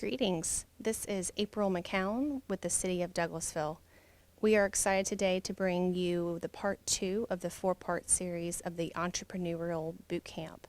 Greetings. This is April McCown with the City of Douglasville. We are excited today to bring you the part 2 of the 4-part series of the Entrepreneurial Bootcamp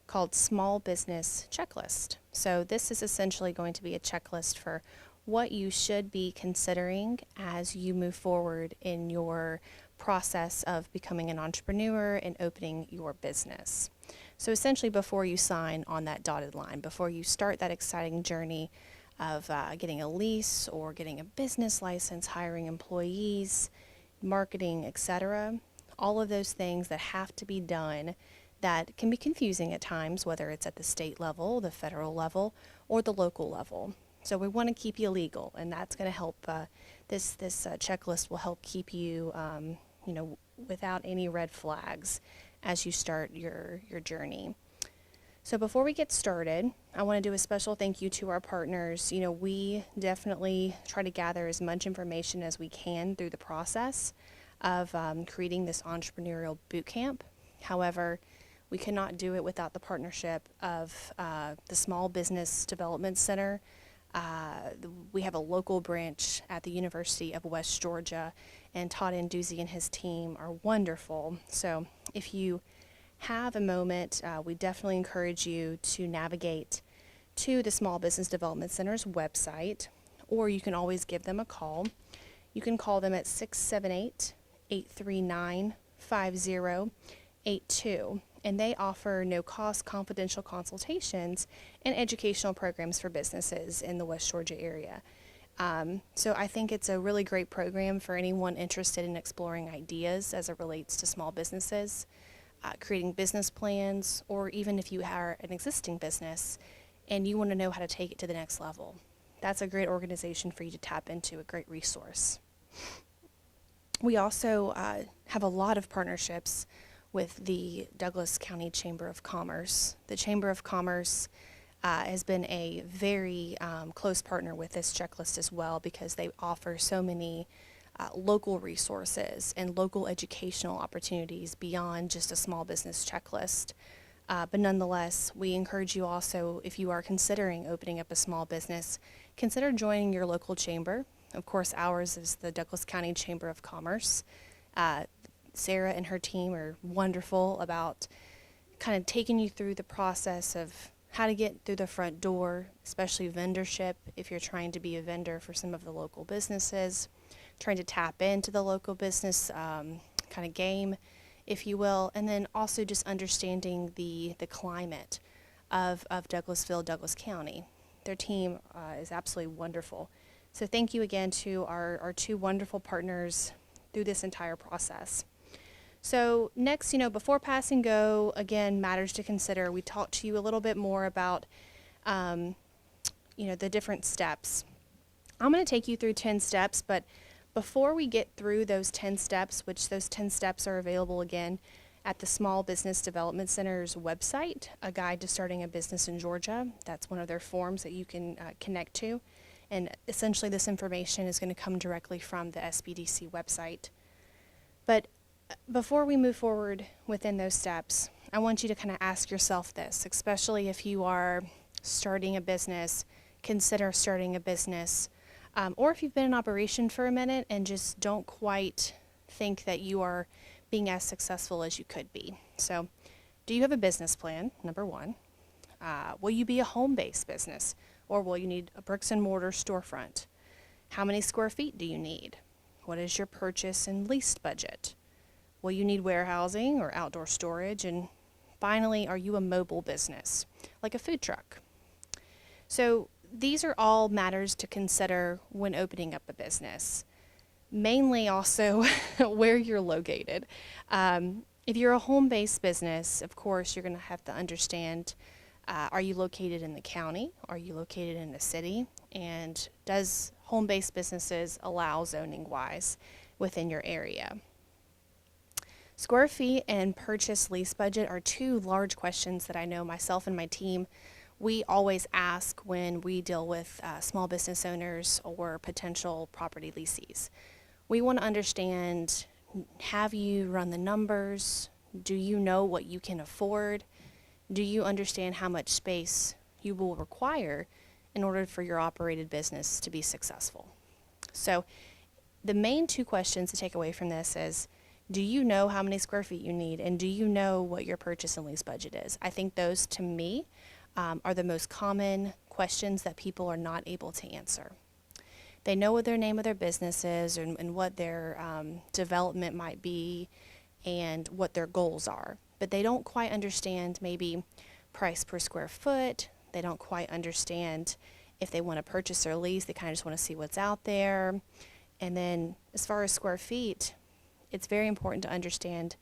called Small Business Checklist. So this is essentially going to be a checklist for what you should be considering as you move forward in your process of becoming an entrepreneur and opening your business. So essentially before you sign on that dotted line, before you start that exciting journey of getting a lease or getting a business license, hiring employees, marketing, etc., all of those things that have to be done that can be confusing at times, whether it's at the state level, the federal level, or the local level. So we want to keep you legal, and that's going to help. This checklist will help keep you, without any red flags as you start your journey. So before we get started, I want to do a special thank you to our partners. We definitely try to gather as much information as we can through the process of creating this entrepreneurial bootcamp. However, we cannot do it without the partnership of the Small Business Development Center. We have a local branch at the University of West Georgia, and Todd Anduzzi and his team are wonderful. So if you have a moment, we definitely encourage you to navigate to the Small Business Development Center's website, or you can always give them a call. You can call them at 678-839-5082, and they offer no-cost confidential consultations and educational programs for businesses in the West Georgia area. So I think it's a really great program for anyone interested in exploring ideas as it relates to small businesses, creating business plans, or even if you are an existing business and you want to know how to take it to the next level. That's a great organization for you to tap into, a great resource. We also have a lot of partnerships with the Douglas County Chamber of Commerce. The Chamber of Commerce has been a very close partner with this checklist as well, because they offer so many local resources and local educational opportunities beyond just a small business checklist. But nonetheless, we encourage you also, if you are considering opening up a small business, consider joining your local chamber. Of course, ours is the Douglas County Chamber of Commerce. Sarah and her team are wonderful about kind of taking you through the process of how to get through the front door, especially vendorship, if you're trying to be a vendor for some of the local businesses, trying to tap into the local business kind of game, if you will, and then also just understanding the climate of Douglasville, Douglas County. Their team is absolutely wonderful. So thank you again to our two wonderful partners through this entire process. So next, before passing go, again, matters to consider. We talked to you a little bit more about, the different steps. I'm going to take you through 10 steps, but before we get through those 10 steps, which those 10 steps are available again at the Small Business Development Center's website, A Guide to Starting a Business in Georgia. That's one of their forms that you can connect to. And essentially this information is going to come directly from the SBDC website. But before we move forward within those steps, I want you to kind of ask yourself this, especially if you are starting a business, consider starting a business, or if you've been in operation for a minute and just don't quite think that you are being as successful as you could be. So, do you have a business plan, number one? Will you be a home-based business, or will you need a bricks and mortar storefront? How many square feet do you need? What is your purchase and lease budget? Will you need warehousing or outdoor storage? And finally, are you a mobile business, like a food truck? So these are all matters to consider when opening up a business. Mainly also where you're located. If you're a home-based business, of course, you're going to have to understand, are you located in the county? Are you located in the city? And does home-based businesses allow zoning-wise within your area? Square feet and purchase lease budget are two large questions that I know myself and my team, we always ask when we deal with small business owners or potential property leasees. We want to understand, have you run the numbers? Do you know what you can afford? Do you understand how much space you will require in order for your operated business to be successful. So the main two questions to take away from this is, do you know how many square feet you need, and do you know what your purchase and lease budget is? I think those, to me, are the most common questions that people are not able to answer. They know what their name of their business is and what their development might be and what their goals are, but they don't quite understand maybe price per square foot. They don't quite understand if they want to purchase or lease. They kind of just want to see what's out there. And then as far as square feet, it's very important to understand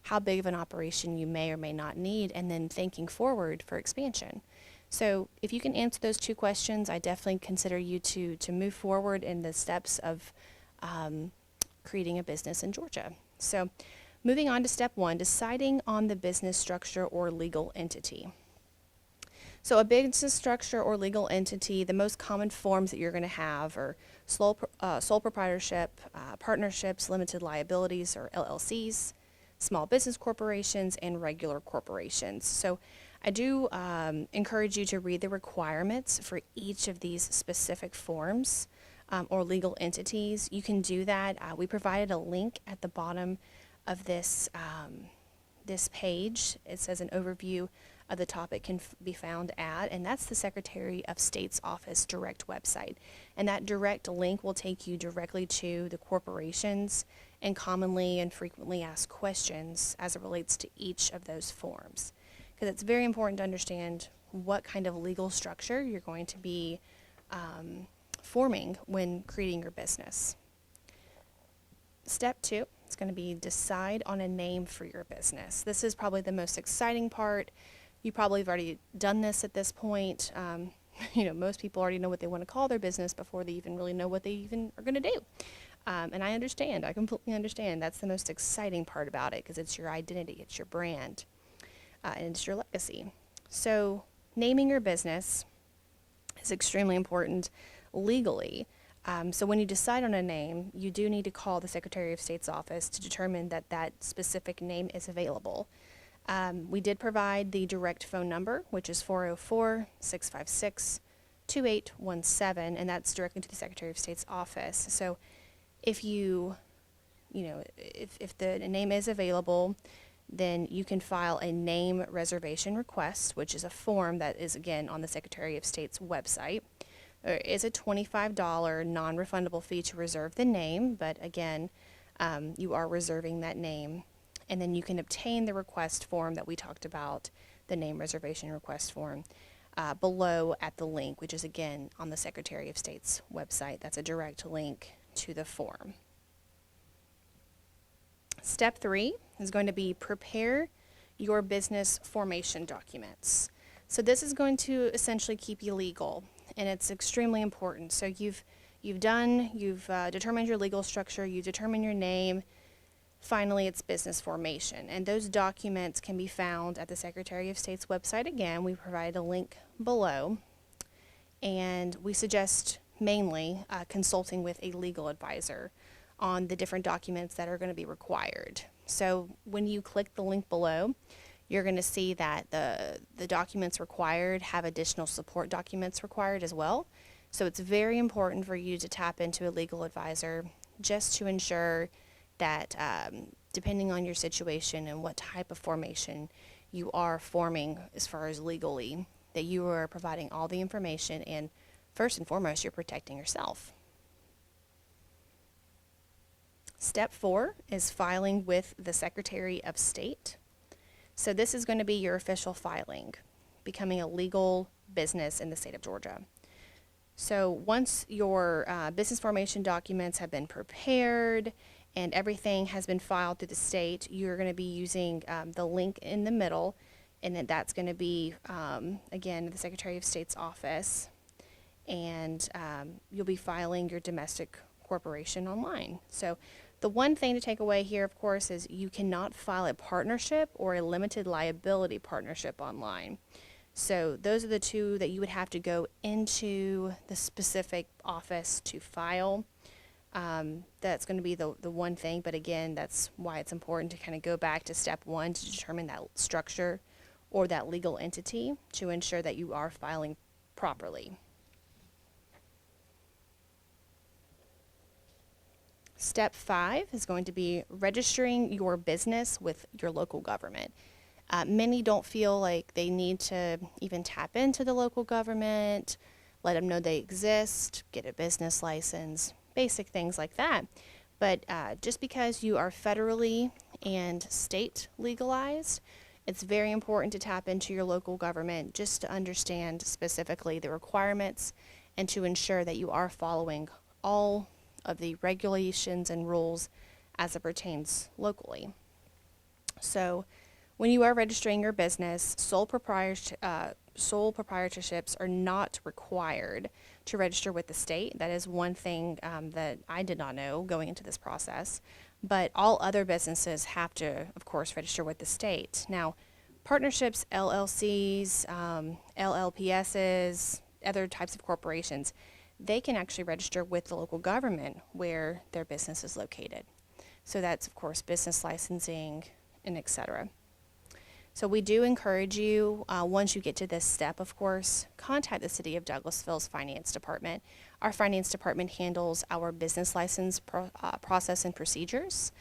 how big of an operation you may or may not need, and then thinking forward for expansion. So if you can answer those two questions, I definitely consider you to move forward in the steps of creating a business in Georgia. So moving on to step 1, deciding on the business structure or legal entity. So a business structure or legal entity, the most common forms that you're going to have are sole proprietorship, partnerships, limited liabilities or LLCs, small business corporations, and regular corporations. So I do encourage you to read the requirements for each of these specific forms or legal entities. You can do that. We provided a link at the bottom of this page. It says an overview of the topic can be found at, and that's the Secretary of State's office direct website. And that direct link will take you directly to the corporations and commonly and frequently asked questions as it relates to each of those forms. Because it's very important to understand what kind of legal structure you're going to be forming when creating your business. Step 2 is going to be decide on a name for your business. This is probably the most exciting part. You probably have already done this at this point. Most people already know what they want to call their business before they even really know what they even are going to do. And I understand. I completely understand. That's the most exciting part about it, because it's your identity, it's your brand, and it's your legacy. So naming your business is extremely important legally. So when you decide on a name, you do need to call the Secretary of State's office to determine that that specific name is available. We did provide the direct phone number, which is 404-656-2817, and that's directly to the Secretary of State's office. So if if the name is available, then you can file a name reservation request, which is a form that is, again, on the Secretary of State's website. There is a $25 non-refundable fee to reserve the name, but again, you are reserving that name. And then you can obtain the request form that we talked about, the name reservation request form, below at the link, which is, again, on the Secretary of State's website. That's a direct link to the form. Step 3 is going to be prepare your business formation documents. So this is going to essentially keep you legal, and it's extremely important. So you've determined your legal structure, you've determined your name. Finally, it's business formation, and those documents can be found at the Secretary of State's website. Again, we provide a link below, and we suggest mainly consulting with a legal advisor on the different documents that are going to be required. So when you click the link below, you're going to see that the documents required have additional support documents required as well. So it's very important for you to tap into a legal advisor just to ensure that depending on your situation and what type of formation you are forming as far as legally, that you are providing all the information, and first and foremost, you're protecting yourself. Step 4 is filing with the Secretary of State. So this is going to be your official filing, becoming a legal business in the state of Georgia. So once your business formation documents have been prepared and everything has been filed through the state, you're going to be using the link in the middle, and then that's going to be, again, the Secretary of State's office, and you'll be filing your domestic corporation online. So the one thing to take away here, of course, is you cannot file a partnership or a limited liability partnership online. So those are the two that you would have to go into the specific office to file. That's going to be the one thing, but again, that's why it's important to kind of go back to step 1 to determine that structure or that legal entity to ensure that you are filing properly. Step 5 is going to be registering your business with your local government. Many don't feel like they need to even tap into the local government, let them know they exist, get a business license, basic things like that. But just because you are federally and state legalized, it's very important to tap into your local government just to understand specifically the requirements and to ensure that you are following all of the regulations and rules as it pertains locally. So when you are registering your business, sole proprietorships are not required to register with the state. That is one thing that I did not know going into this process. But all other businesses have to, of course, register with the state. Now, partnerships, LLCs, LLPSs, other types of corporations, they can actually register with the local government where their business is located. So that's, of course, business licensing and etc. So we do encourage you, once you get to this step, of course, contact the City of Douglasville's Finance Department. Our Finance Department handles our business license process and procedures,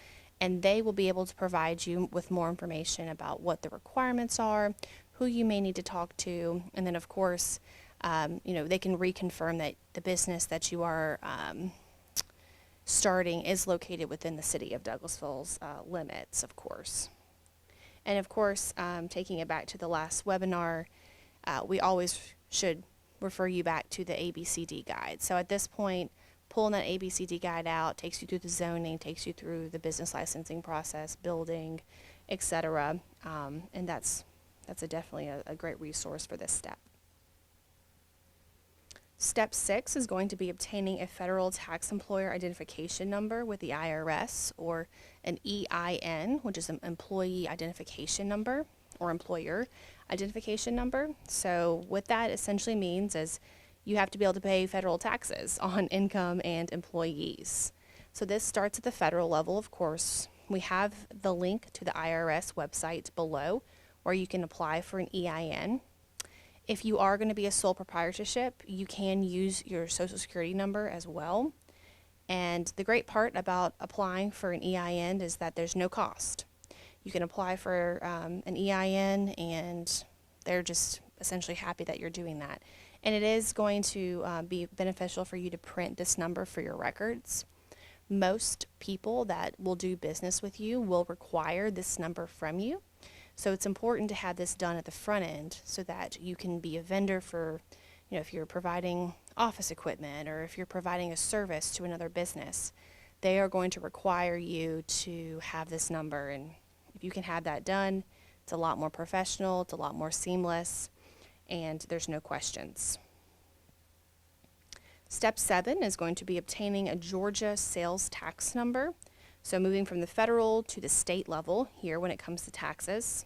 and they will be able to provide you with more information about what the requirements are, who you may need to talk to, and then, of course, they can reconfirm that the business that you are starting is located within the City of Douglasville's limits, of course. And of course, taking it back to the last webinar, we always should refer you back to the ABCD guide. So at this point, pulling that ABCD guide out takes you through the zoning, takes you through the business licensing process, building, etc. And that's definitely a great resource for this step. Step 6 is going to be obtaining a federal tax employer identification number with the IRS, or an EIN, which is an employee identification number or employer identification number. So what that essentially means is you have to be able to pay federal taxes on income and employees. So this starts at the federal level, of course. We have the link to the IRS website below where you can apply for an EIN. If you are going to be a sole proprietorship, you can use your Social Security number as well. And the great part about applying for an EIN is that there's no cost. You can apply for an EIN, and they're just essentially happy that you're doing that. And it is going to be beneficial for you to print this number for your records. Most people that will do business with you will require this number from you. So it's important to have this done at the front end so that you can be a vendor for, if you're providing office equipment or if you're providing a service to another business, they are going to require you to have this number. And if you can have that done, it's a lot more professional, it's a lot more seamless, and there's no questions. Step 7 is going to be obtaining a Georgia sales tax number. So moving from the federal to the state level here when it comes to taxes.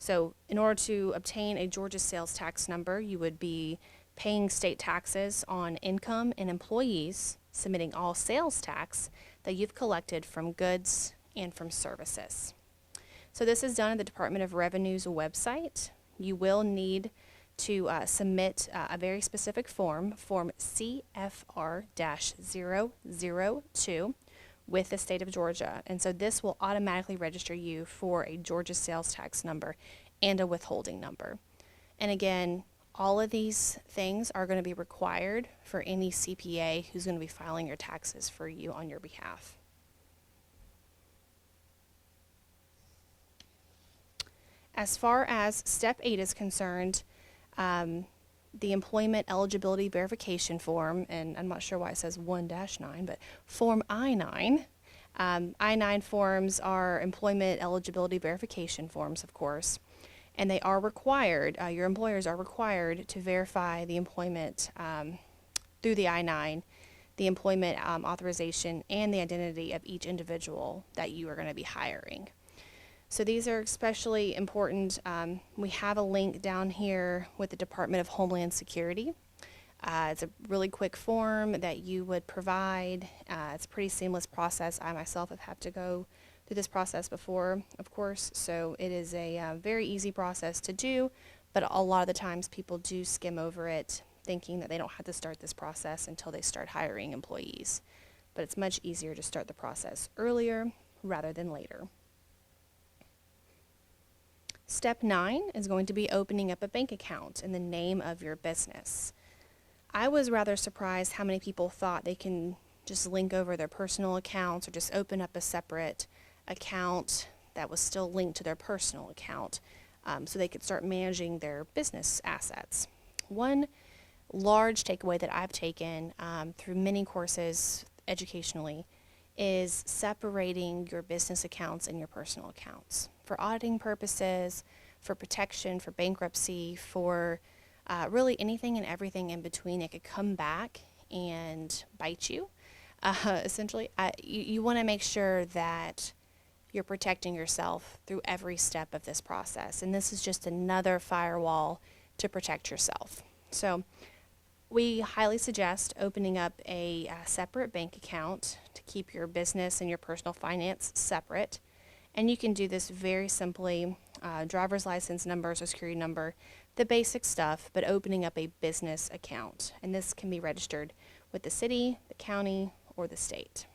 So in order to obtain a Georgia sales tax number, you would be paying state taxes on income and employees, submitting all sales tax that you've collected from goods and from services. So this is done at the Department of Revenue's website. You will need to submit a very specific form, Form CFR-002, with the state of Georgia. And so this will automatically register you for a Georgia sales tax number and a withholding number. And again, all of these things are going to be required for any CPA who's going to be filing your taxes for you on your behalf. As far as step 8 is concerned, the employment eligibility verification form, and I'm not sure why it says 1-9, but Form I-9. I-9 forms are employment eligibility verification forms, of course, and they are required, your employers are required to verify the employment through the I-9, the employment authorization, and the identity of each individual that you are going to be hiring. So these are especially important. We have a link down here with the Department of Homeland Security. It's a really quick form that you would provide. It's a pretty seamless process. I myself have had to go through this process before, of course, so it is a very easy process to do, but a lot of the times people do skim over it thinking that they don't have to start this process until they start hiring employees. but it's much easier to start the process earlier rather than later. Step 9 is going to be opening up a bank account in the name of your business. I was rather surprised how many people thought they can just link over their personal accounts or just open up a separate account that was still linked to their personal account, so they could start managing their business assets. One large takeaway that I've taken through many courses educationally is separating your business accounts and your personal accounts for auditing purposes, for protection, for bankruptcy, for really anything and everything in between. It could come back and bite you. Essentially, you want to make sure that you're protecting yourself through every step of this process. And this is just another firewall to protect yourself. So we highly suggest opening up a separate bank account to keep your business and your personal finance separate. And you can do this very simply, driver's license number, social security number, the basic stuff, but opening up a business account. And this can be registered with the city, the county, or the state.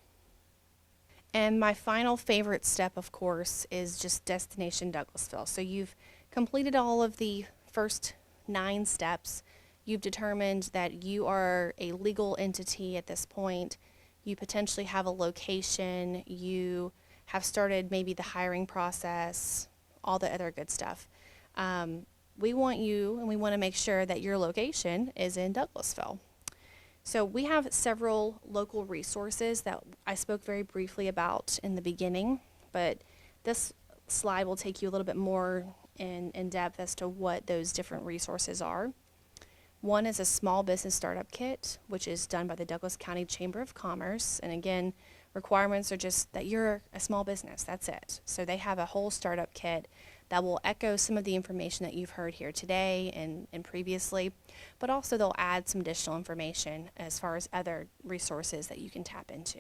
And my final favorite step, of course, is just Destination Douglasville. So you've completed all of the first 9 steps. You've determined that you are a legal entity at this point. You potentially have a location. You have started maybe the hiring process, all the other good stuff. We want you, and we want to make sure that your location is in Douglasville. So we have several local resources that I spoke very briefly about in the beginning, but this slide will take you a little bit more in depth as to what those different resources are. One is a small business startup kit, which is done by the Douglas County Chamber of Commerce. And again, requirements are just that you're a small business. That's it. So they have a whole startup kit that will echo some of the information that you've heard here today and previously, but also they'll add some additional information as far as other resources that you can tap into.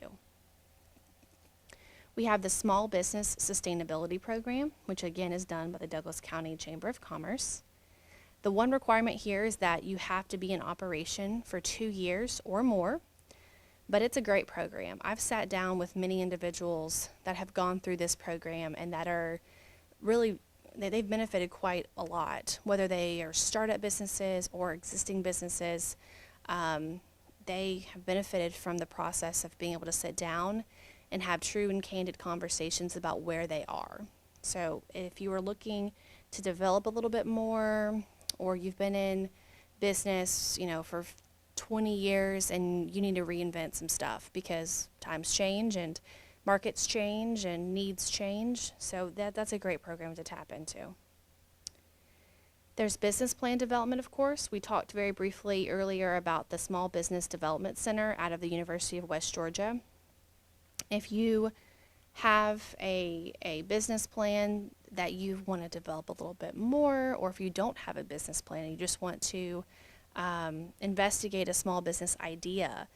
We have the Small Business Sustainability Program, which again is done by the Douglas County Chamber of Commerce. The one requirement here is that you have to be in operation for 2 years or more, but it's a great program. I've sat down with many individuals that have gone through this program and that are really, they've benefited quite a lot, whether they are startup businesses or existing businesses. They have benefited from the process of being able to sit down and have true and candid conversations about where they are. So if you are looking to develop a little bit more, or you've been in business, for 20 years and you need to reinvent some stuff because times change and markets change and needs change. So that's a great program to tap into. There's business plan development, of course. We talked very briefly earlier about the Small Business Development Center out of the University of West Georgia. If you have a business plan that you want to develop a little bit more, or if you don't have a business plan and you just want to investigate a small business idea,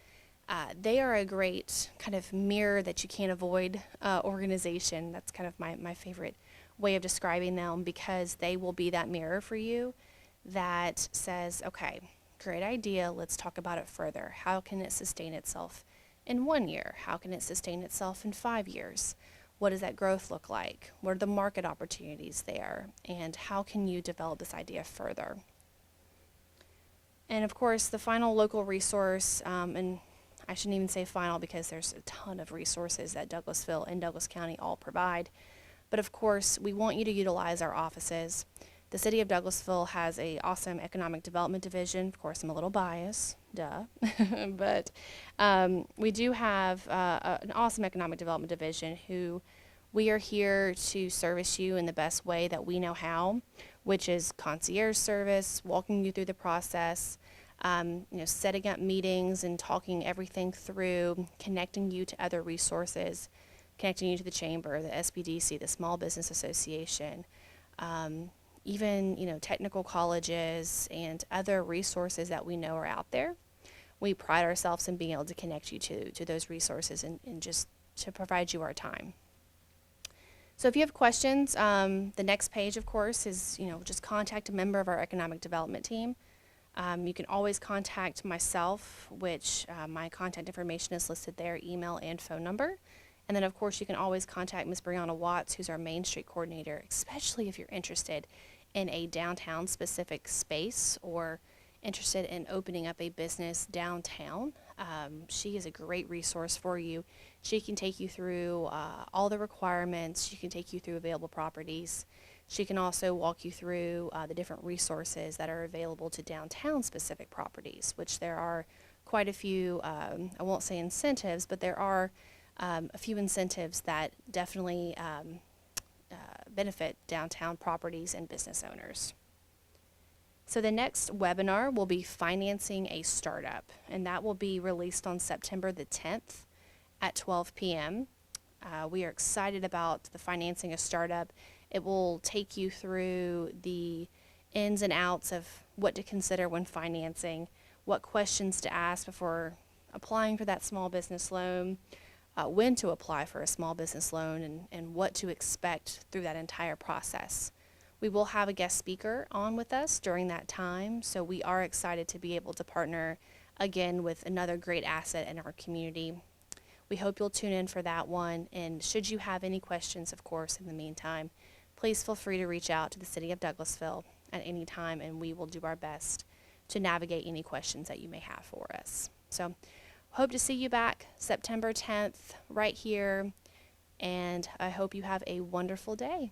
they are a great kind of mirror that you can't avoid organization. That's kind of my favorite way of describing them, because they will be that mirror for you that says, okay, great idea, let's talk about it further. How can it sustain itself in 1 year? How can it sustain itself in 5 years? What does that growth look like? What are the market opportunities there? And how can you develop this idea further? And of course, the final local resource, and I shouldn't even say final because there's a ton of resources that Douglasville and Douglas County all provide. But of course, we want you to utilize our offices. The city of Douglasville has an awesome economic development division. Of course, I'm a little biased, duh. But we do have an awesome economic development division who we are here to service you in the best way that we know how, which is concierge service, walking you through the process, setting up meetings and talking everything through, connecting you to other resources, connecting you to the chamber, the SBDC, the Small Business Association, even technical colleges and other resources that we know are out there. We pride ourselves in being able to connect you to those resources and just to provide you our time. So if you have questions, the next page, of course, is just contact a member of our economic development team. You can always contact myself, which my contact information is listed there, email and phone number. And then, of course, you can always contact Ms. Brianna Watts, who's our Main Street coordinator, especially if you're interested in a downtown specific space or interested in opening up a business downtown. She is a great resource for you. She can take you through all the requirements. She can take you through available properties. She can also walk you through the different resources that are available to downtown specific properties, which there are quite a few, I won't say incentives, but there are a few incentives that definitely benefit downtown properties and business owners. So the next webinar will be Financing a Startup, and that will be released on September the 10th at 12 p.m. We are excited about the Financing a Startup. It will take you through the ins and outs of what to consider when financing, what questions to ask before applying for that small business loan, when to apply for a small business loan, and what to expect through that entire process. We will have a guest speaker on with us during that time, so we are excited to be able to partner again with another great asset in our community. We hope you'll tune in for that one, and should you have any questions, of course, in the meantime, please feel free to reach out to the City of Douglasville at any time, and we will do our best to navigate any questions that you may have for us. So, hope to see you back September 10th right here, and I hope you have a wonderful day.